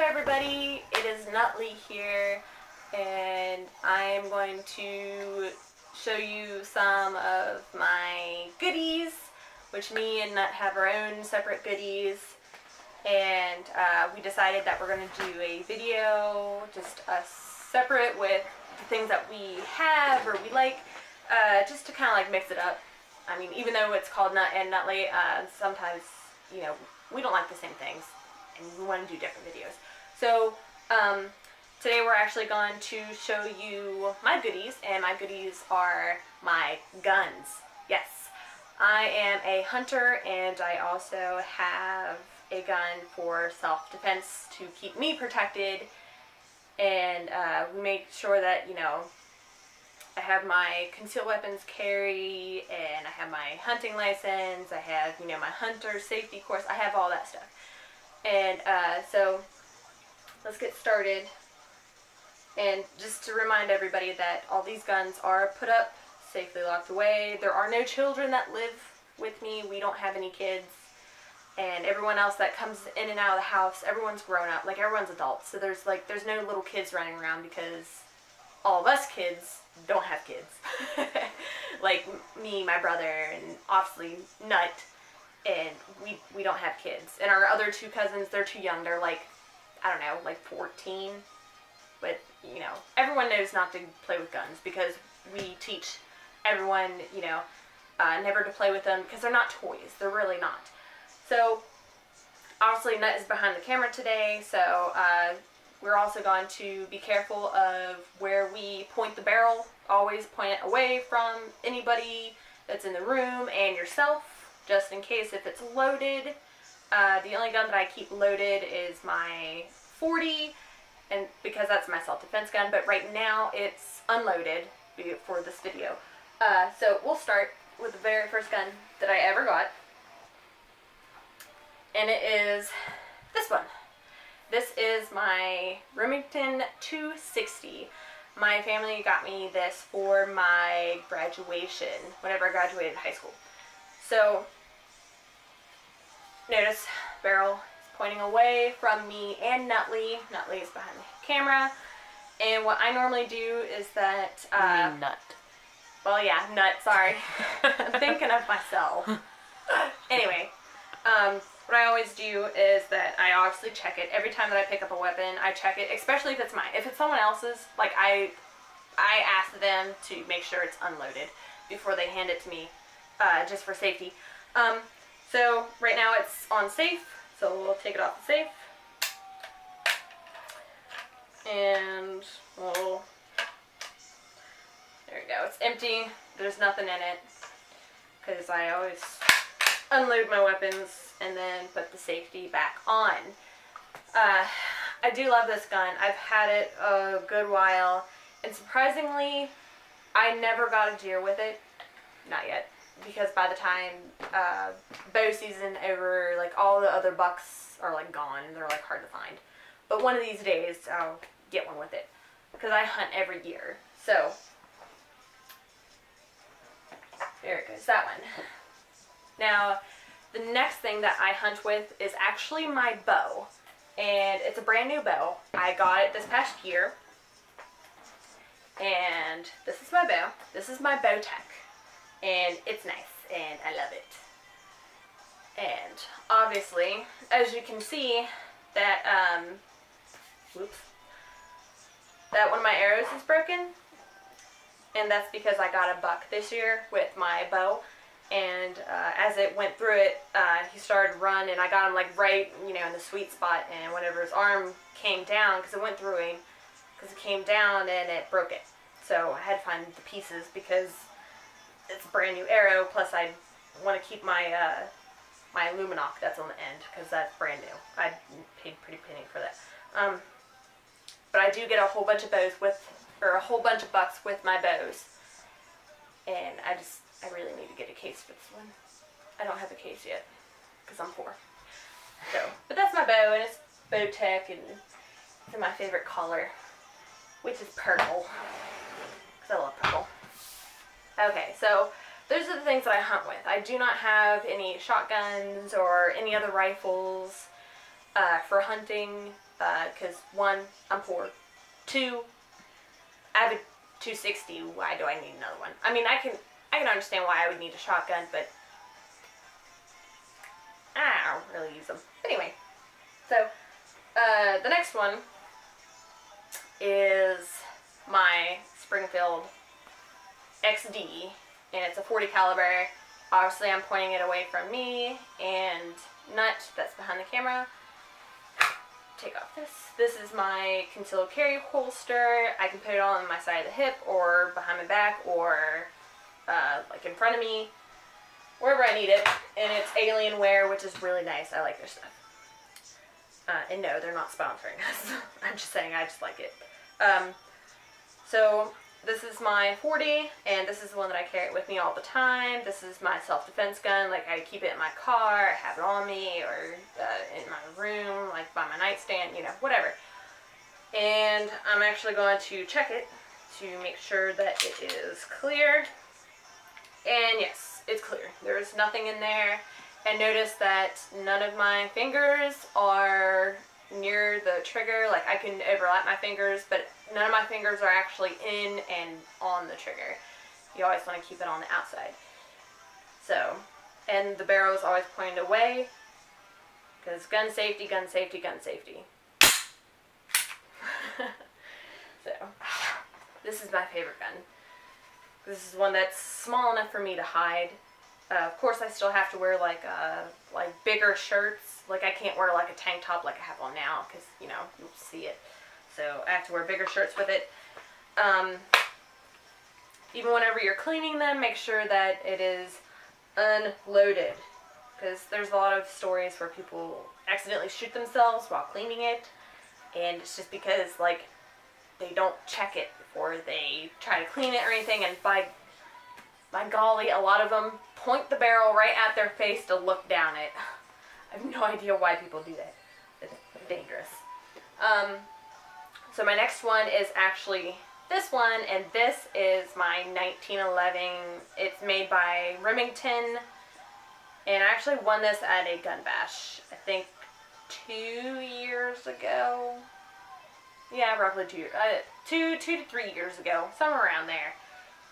everybody, it is Nutley here, and I'm going to show you some of my goodies, which me and Nut have our own separate goodies, and we decided that we're going to do a video, just us separate with the things that we have or we like, just to kind of like mix it up. I mean, even though it's called Nut and Nutley, sometimes, you know, we don't like the same things, and we want to do different videos. So, today we're actually going to show you my goodies, and my goodies are my guns. Yes, I am a hunter, and I also have a gun for self-defense to keep me protected, and we make sure that, you know, I have my concealed weapons carry, and I have my hunting license, I have, you know, my hunter safety course, I have all that stuff. And so let's get started. And just to remind everybody that all these guns are put up, safely locked away. There are no children that live with me. We don't have any kids. And everyone else that comes in and out of the house, everyone's grown up. Like, everyone's adults. So there's no little kids running around, because all of us kids don't have kids. Like me, my brother, and obviously Nut. And we don't have kids. And our other two cousins, they're too young. They're like, I don't know, like 14. But, you know, everyone knows not to play with guns, because we teach everyone, you know, never to play with them, because they're not toys. They're really not. So, obviously Nut is behind the camera today, so we're also going to be careful of where we point the barrel. Always point it away from anybody that's in the room and yourself, just in case if it's loaded. The only gun that I keep loaded is my .40, and because that's my self-defense gun, but right now it's unloaded for this video. So we'll start with the very first gun that I ever got, and it is this one. This is my Remington 260. My family got me this for my graduation, whenever I graduated high school. So, notice barrel is pointing away from me and Nutley. Nutley is behind the camera. And what I normally do is that... you mean Nut. Well, yeah, Nut, sorry. I'm thinking of myself. Anyway, what I always do is that I obviously check it. Every time that I pick up a weapon, I check it, especially if it's mine. If it's someone else's, like, I ask them to make sure it's unloaded before they hand it to me, just for safety. So right now it's on safe, so we'll take it off the safe. And we'll, there we go, it's empty, there's nothing in it, because I always unload my weapons and then put the safety back on. I do love this gun. I've had it a good while, and surprisingly, I never got a deer with it. Not yet. Because by the time bow season over, like, all the other bucks are like gone. They're like hard to find. But one of these days I'll get one with it, because I hunt every year. So there it goes, that one. Now the next thing that I hunt with is actually my bow, and it's a brand new bow. I got it this past year, and this is my bow. This is my Bowtech. And it's nice, and I love it. And obviously, as you can see, that that one of my arrows is broken, and that's because I got a buck this year with my bow. And as it went through it, he started running, and I got him like right, you know, in the sweet spot. And whenever his arm came down, because it went through him, because it came down and it broke it. So I had to find the pieces, because it's a brand new arrow, plus I want to keep my my Luminoc that's on the end, because that's brand new. I paid a pretty penny for that. But I do get a whole bunch of bows with, or a whole bunch of bucks with my bows. And I really need to get a case for this one. I don't have a case yet, because I'm poor. So, but that's my bow, and it's Bowtech, and it's in my favorite color, which is purple, because I love purple. Okay, so those are the things that I hunt with. I do not have any shotguns or any other rifles for hunting. because one, I'm poor. Two, I have a 260. Why do I need another one? I mean, I can understand why I would need a shotgun, but I don't really use them. Anyway, so the next one is my Springfield XD, and it's a .40 caliber. Obviously, I'm pointing it away from me and Nut that's behind the camera. Take off this. This is my concealed carry holster. I can put it on my side of the hip or behind my back or like in front of me, wherever I need it. And it's Alienware, which is really nice. I like their stuff. And no, they're not sponsoring us. I'm just saying I just like it. So this is my .40, and this is the one that I carry with me all the time. This is my self-defense gun. Like, I keep it in my car, I have it on me, or in my room, like by my nightstand, you know, whatever. And I'm actually going to check it to make sure that it is clear. And yes, it's clear. There's nothing in there. And notice that none of my fingers are near the trigger. Like, I can overlap my fingers, but none of my fingers are actually in and on the trigger. You always want to keep it on the outside. So, and the barrel is always pointed away, because gun safety, gun safety, gun safety. So, this is my favorite gun. This is one that's small enough for me to hide. Of course, I still have to wear like bigger shirts. Like, I can't wear like a tank top like I have on now, because, you know, you'll see it. So I have to wear bigger shirts with it. Even whenever you're cleaning them, make sure that it is unloaded, because there's a lot of stories where people accidentally shoot themselves while cleaning it, and it's just because, like, they don't check it before they try to clean it or anything, and by golly, a lot of them point the barrel right at their face to look down it. I have no idea why people do that. It's dangerous. So my next one is actually this one, and this is my 1911. It's made by Remington, and I actually won this at a gun bash, I think 2 years ago. Yeah, roughly 2 years. 2 to 3 years ago, somewhere around there.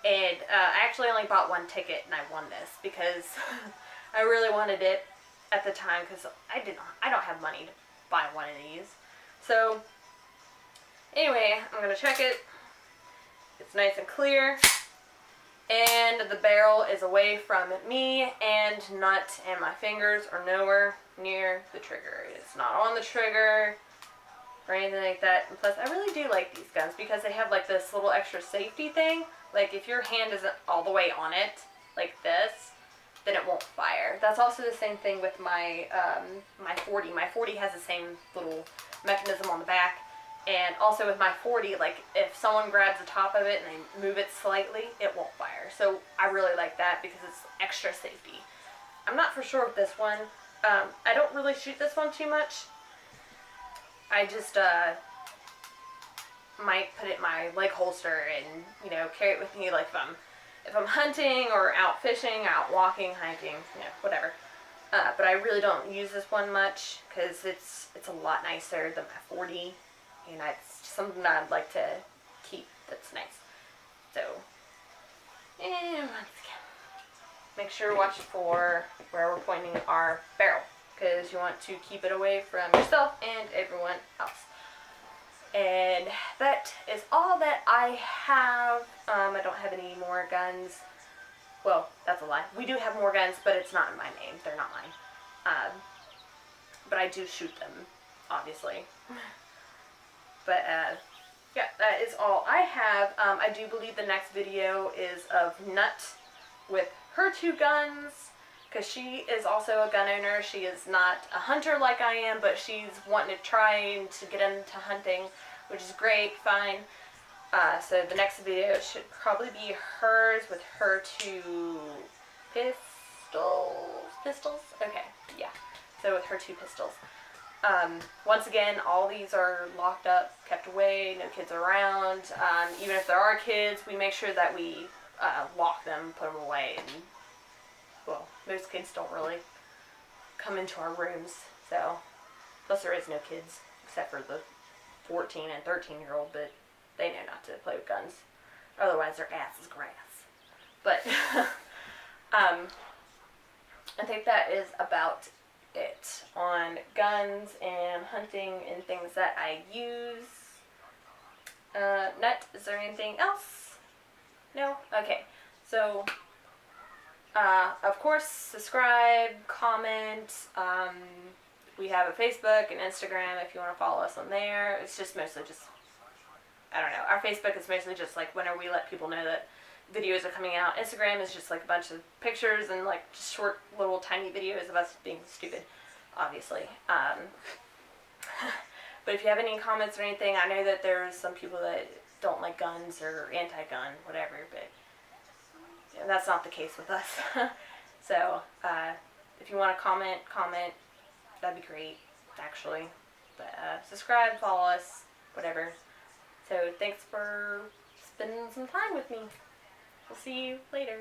And I actually only bought one ticket, and I won this because I really wanted it at the time, because I don't have money to buy one of these. So anyway, I'm gonna check it. It's nice and clear, and the barrel is away from me and Nut, and my fingers are nowhere near the trigger. It's not on the trigger or anything like that. And plus, I really do like these guns because they have like this little extra safety thing. Like, if your hand isn't all the way on it, like this, then it won't fire. That's also the same thing with my my .40. My .40 has the same little mechanism on the back. And also with my .40, like, if someone grabs the top of it and they move it slightly, it won't fire. So I really like that because it's extra safety. I'm not for sure with this one. I don't really shoot this one too much. I just might put it in my leg holster and, you know, carry it with me, like if I'm hunting or out fishing, out walking, hiking, you know, whatever. But I really don't use this one much because it's a lot nicer than my .40, and it's just something I'd like to keep that's nice. So, and once again, make sure to watch for where we're pointing our barrel, because you want to keep it away from yourself and everyone else. And that is all that I have. I don't have any more guns. Well, that's a lie. We do have more guns, but it's not in my name. They're not mine. But I do shoot them, obviously. But, yeah, that is all I have. I do believe the next video is of Nut with her 2 guns, because she is also a gun owner. She is not a hunter like I am, but she's wanting to try to get into hunting, which is great, fine. So the next video should probably be hers with her 2 pistols? Okay, yeah. So with her 2 pistols. Once again, all these are locked up, kept away, no kids around. Even if there are kids, we make sure that we lock them, put them away, and, well, most kids don't really come into our rooms, so, plus there is no kids, except for the 14 and 13-year-old, but they know not to play with guns. Otherwise, their ass is grass. But, I think that is about it on guns and hunting and things that I use. Nut, is there anything else? No? Okay. So, of course, subscribe, comment. We have a Facebook and Instagram if you want to follow us on there. It's just mostly just, I don't know. Our Facebook is mostly just like whenever we let people know that videos are coming out. Instagram is just like a bunch of pictures and like just short little tiny videos of us being stupid, obviously. But if you have any comments or anything, I know that there's some people that don't like guns or anti-gun, whatever, but yeah, that's not the case with us. So, if you want to comment, that'd be great, actually. But, subscribe, follow us, whatever. So, thanks for spending some time with me. We'll see you later.